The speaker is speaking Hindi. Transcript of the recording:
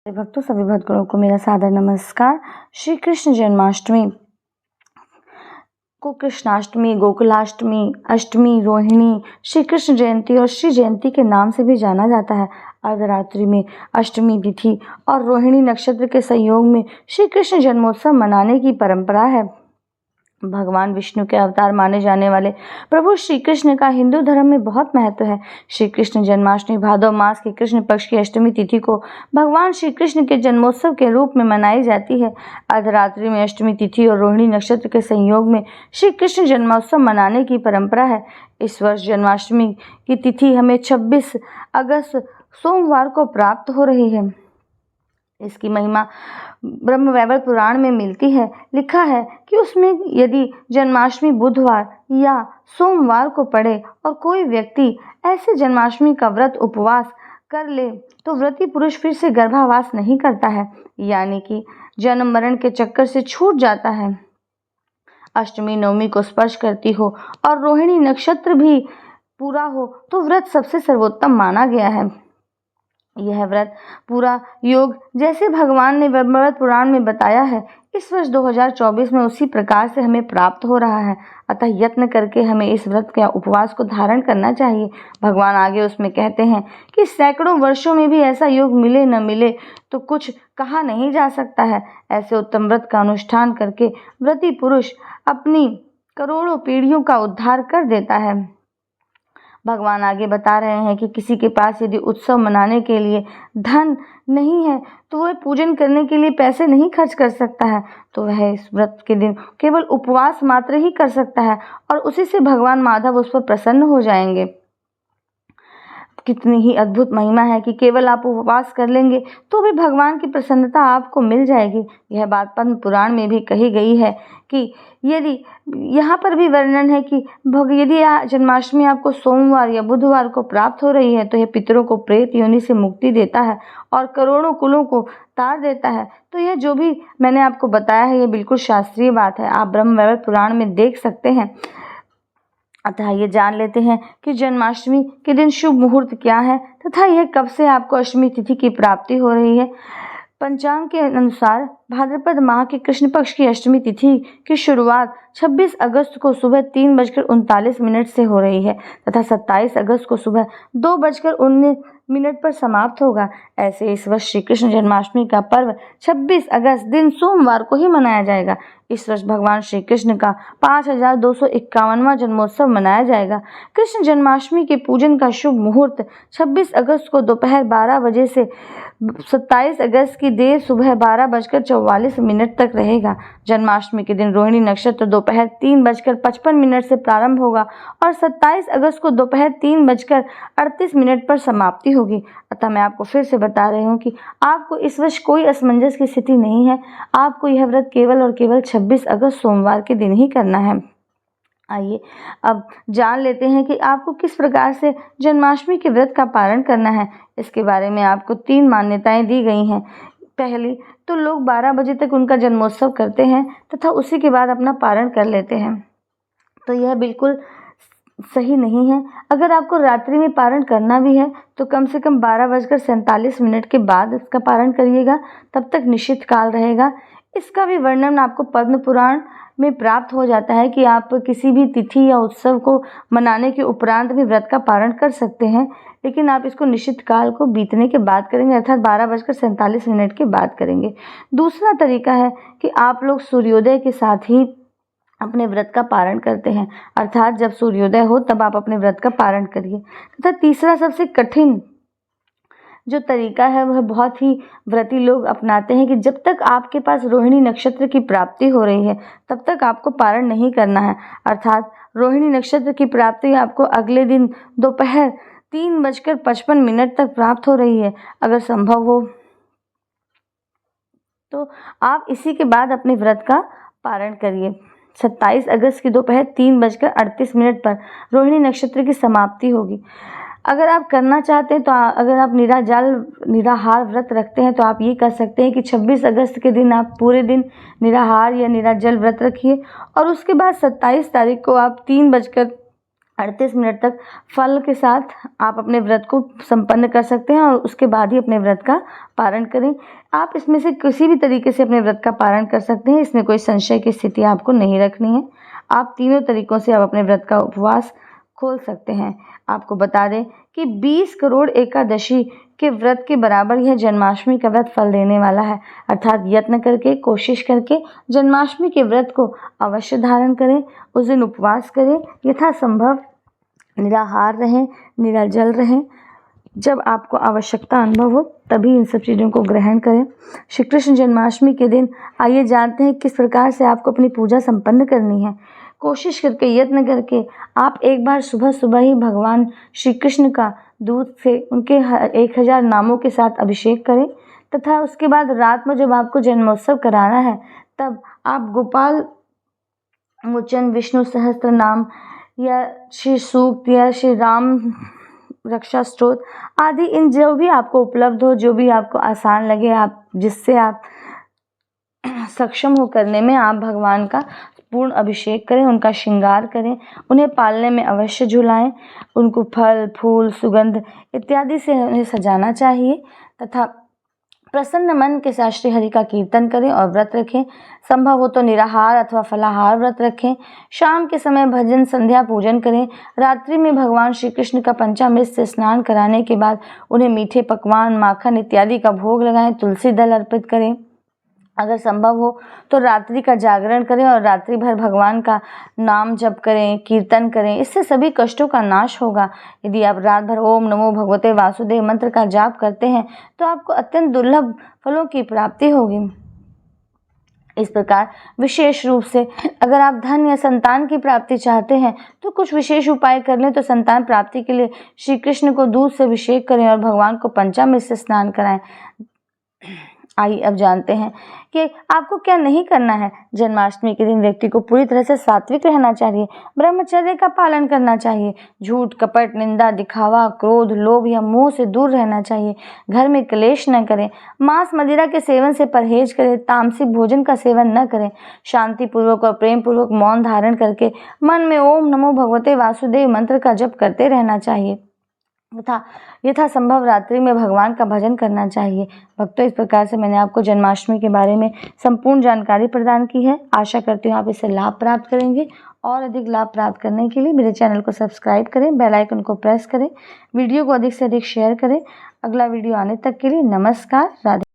भक्तों, सभी भक्तगणों को मेरा सादर नमस्कार। श्री कृष्ण जन्माष्टमी को कृष्णाष्टमी, गोकुलाष्टमी, अष्टमी, रोहिणी, श्री कृष्ण जयंती और श्री जयंती के नाम से भी जाना जाता है। अर्धरात्रि में अष्टमी तिथि और रोहिणी नक्षत्र के संयोग में श्री कृष्ण जन्मोत्सव मनाने की परंपरा है। भगवान विष्णु के अवतार माने जाने वाले प्रभु श्री कृष्ण का हिंदू धर्म में बहुत महत्व है। श्री कृष्ण जन्माष्टमी भादव मास के कृष्ण पक्ष की अष्टमी तिथि को भगवान श्री कृष्ण के जन्मोत्सव के रूप में मनाई जाती है। अर्धरात्रि में अष्टमी तिथि और रोहिणी नक्षत्र के संयोग में श्री कृष्ण जन्मोत्सव मनाने की परंपरा है। इस वर्ष जन्माष्टमी की तिथि हमें 26 अगस्त सोमवार को प्राप्त हो रही है। इसकी महिमा ब्रह्म वैवर्त पुराण में मिलती है। लिखा है कि उसमें यदि जन्माष्टमी बुधवार या सोमवार को पड़े और कोई व्यक्ति ऐसे जन्माष्टमी का व्रत उपवास कर ले तो व्रती पुरुष फिर से गर्भावास नहीं करता है, यानी कि जन्म मरण के चक्कर से छूट जाता है। अष्टमी नवमी को स्पर्श करती हो और रोहिणी नक्षत्र भी पूरा हो तो व्रत सबसे सर्वोत्तम माना गया है। यह व्रत पूरा योग जैसे भगवान ने वैवर्त पुराण में बताया है, इस वर्ष 2024 में उसी प्रकार से हमें प्राप्त हो रहा है। अतः यत्न करके हमें इस व्रत के उपवास को धारण करना चाहिए। भगवान आगे उसमें कहते हैं कि सैकड़ों वर्षों में भी ऐसा योग मिले न मिले तो कुछ कहा नहीं जा सकता है। ऐसे उत्तम व्रत का अनुष्ठान करके व्रती पुरुष अपनी करोड़ों पीढ़ियों का उद्धार कर देता है। भगवान आगे बता रहे हैं कि किसी के पास यदि उत्सव मनाने के लिए धन नहीं है तो वह पूजन करने के लिए पैसे नहीं खर्च कर सकता है, तो वह इस व्रत के दिन केवल उपवास मात्र ही कर सकता है और उसी से भगवान माधव उस पर प्रसन्न हो जाएंगे। कितनी ही अद्भुत महिमा है कि केवल आप उपवास कर लेंगे तो भी भगवान की प्रसन्नता आपको मिल जाएगी। यह बात पद्म पुराण में भी कही गई है कि यदि यहाँ पर भी वर्णन है कि यदि जन्माष्टमी आपको सोमवार या बुधवार को प्राप्त हो रही है तो यह पितरों को प्रेत योनि से मुक्ति देता है और करोड़ों कुलों को तार देता है। तो यह जो भी मैंने आपको बताया है यह बिल्कुल शास्त्रीय बात है, आप ब्रह्म वैवर्त पुराण में देख सकते हैं। अतः ये जान लेते हैं कि जन्माष्टमी के दिन शुभ मुहूर्त क्या है तथा यह कब से आपको अष्टमी तिथि की प्राप्ति हो रही है। पंचांग के अनुसार भाद्रपद माह के कृष्ण पक्ष की अष्टमी तिथि की शुरुआत 26 अगस्त को सुबह 3:39 से हो रही है तथा 27 अगस्त को सुबह 2:19 पर समाप्त होगा। ऐसे इस वर्ष श्री कृष्ण जन्माष्टमी का पर्व 26 अगस्त दिन सोमवार को ही मनाया जाएगा। इस वर्ष भगवान श्री कृष्ण का 5251वां जन्मोत्सव मनाया जाएगा। कृष्ण जन्माष्टमी के पूजन का शुभ मुहूर्त 26 अगस्त को दोपहर 12 बजे से 27 अगस्त की देर सुबह 12:44 तक रहेगा। जन्माष्टमी के दिन रोहिणी नक्षत्र दोपहर 3:55 से प्रारंभ होगा और 27 अगस्त को दोपहर 3:38 पर समाप्ति होगी। अतः मैं आपको फिर से बता रही हूँ कि आपको इस वर्ष कोई असमंजस की स्थिति नहीं है। आपको यह व्रत केवल और केवल 26 अगस्त सोमवार के दिन ही करना है। आइए अब जान लेते हैं कि आपको किस प्रकार से जन्माष्टमी के व्रत का पालन करना है। इसके बारे में आपको 3 मान्यताएं दी गई हैं। पहली तो लोग 12 बजे तक उनका जन्मोत्सव करते हैं तथा उसी के बाद अपना पारण कर लेते हैं, तो यह बिल्कुल सही नहीं है। अगर आपको रात्रि में पारण करना भी है तो कम से कम 12:47 के बाद इसका पारण करिएगा, तब तक निश्चित काल रहेगा। इसका भी वर्णन आपको पद्म पुराण में प्राप्त हो जाता है कि आप किसी भी तिथि या उत्सव को मनाने के उपरांत भी व्रत का पारण कर सकते हैं, लेकिन आप इसको निश्चित काल को बीतने के बाद करेंगे, अर्थात 12:47 के बाद करेंगे। दूसरा तरीका है कि आप लोग सूर्योदय के साथ ही अपने व्रत का पारण करते हैं, अर्थात जब सूर्योदय हो तब आप अपने व्रत का पारण करिए। तथा तीसरा सबसे कठिन जो तरीका है वह बहुत ही व्रती लोग अपनाते हैं कि जब तक आपके पास रोहिणी नक्षत्र की प्राप्ति हो रही है तब तक आपको पारण नहीं करना है, अर्थात रोहिणी नक्षत्र की प्राप्ति आपको अगले दिन दोपहर 3:55 तक प्राप्त हो रही है। अगर संभव हो तो आप इसी के बाद अपने व्रत का पारण करिए। 27 अगस्त की दोपहर 3:38 पर रोहिणी नक्षत्र की समाप्ति होगी। अगर आप करना चाहते हैं तो अगर आप निराहार व्रत रखते हैं तो आप ये कर सकते हैं कि 26 अगस्त के दिन आप पूरे दिन निराहार या निराजल व्रत रखिए और उसके बाद 27 तारीख को आप 3:38 38 मिनट तक फल के साथ आप अपने व्रत को संपन्न कर सकते हैं और उसके बाद ही अपने व्रत का पारण करें। आप इसमें से किसी भी तरीके से अपने व्रत का पारण कर सकते हैं, इसमें कोई संशय की स्थिति आपको नहीं रखनी है। आप तीनों तरीकों से आप अपने व्रत का उपवास खोल सकते हैं। आपको बता दें कि 20 करोड़ एकादशी के व्रत के बराबर यह जन्माष्टमी का व्रत फल देने वाला है। अर्थात यत्न करके, कोशिश करके जन्माष्टमी के व्रत को अवश्य धारण करें, उस दिन उपवास करें, यथासंभव निराहार रहें, निराजल रहें। जब आपको आवश्यकता अनुभव हो तभी इन सब चीज़ों को ग्रहण करें। श्री कृष्ण जन्माष्टमी के दिन आइए जानते हैं किस प्रकार से आपको अपनी पूजा संपन्न करनी है। कोशिश करके, यत्न करके आप एक बार सुबह सुबह ही भगवान श्री कृष्ण का दूध से उनके 1000 नामों के साथ अभिषेक करें तथा उसके बाद रात में जब आपको जन्मोत्सव कराना है तब आप गोपाल मोचन, विष्णु सहस्त्र नाम या श्री सूक्त या श्री राम रक्षा स्तोत्र आदि, इन जो भी आपको उपलब्ध हो, जो भी आपको आसान लगे, आप जिससे आप सक्षम हो करने में, आप भगवान का पूर्ण अभिषेक करें, उनका श्रृंगार करें, उन्हें पालने में अवश्य झुलाएं, उनको फल, फूल, सुगंध इत्यादि से उन्हें सजाना चाहिए तथा प्रसन्न मन के साथ श्री हरि का कीर्तन करें और व्रत रखें। संभव हो तो निराहार अथवा फलाहार व्रत रखें। शाम के समय भजन, संध्या पूजन करें। रात्रि में भगवान श्री कृष्ण का पंचामृत से स्नान कराने के बाद उन्हें मीठे पकवान, माखन इत्यादि का भोग लगाएं, तुलसी दल अर्पित करें। अगर संभव हो तो रात्रि का जागरण करें और रात्रि भर भगवान का नाम जप करें, कीर्तन करें। इससे सभी कष्टों का नाश होगा। यदि आप रात भर ओम नमो भगवते वासुदेव मंत्र का जाप करते हैं तो आपको अत्यंत दुर्लभ फलों की प्राप्ति होगी। इस प्रकार विशेष रूप से अगर आप धन या संतान की प्राप्ति चाहते हैं तो कुछ विशेष उपाय कर लें। तो संतान प्राप्ति के लिए श्री कृष्ण को दूध से अभिषेक करें और भगवान को पंचामृत से स्नान कराएं। आइए अब जानते हैं कि आपको क्या नहीं करना है। जन्माष्टमी के दिन व्यक्ति को पूरी तरह से सात्विक रहना चाहिए, ब्रह्मचर्य का पालन करना चाहिए, झूठ, कपट, निंदा, दिखावा, क्रोध, लोभ या मोह से दूर रहना चाहिए, घर में क्लेश न करें, मांस मदिरा के सेवन से परहेज करें, तामसिक भोजन का सेवन न करें, शांति पूर्वक और प्रेम पूर्वक मौन धारण करके मन में ओम नमो भगवते वासुदेव मंत्र का जप करते रहना चाहिए तथा यथासंभव रात्रि में भगवान का भजन करना चाहिए। भक्तों, इस प्रकार से मैंने आपको जन्माष्टमी के बारे में संपूर्ण जानकारी प्रदान की है। आशा करती हूँ आप इससे लाभ प्राप्त करेंगे और अधिक लाभ प्राप्त करने के लिए मेरे चैनल को सब्सक्राइब करें, बेल आइकन को प्रेस करें, वीडियो को अधिक से अधिक शेयर करें। अगला वीडियो आने तक के लिए नमस्कार, राधे।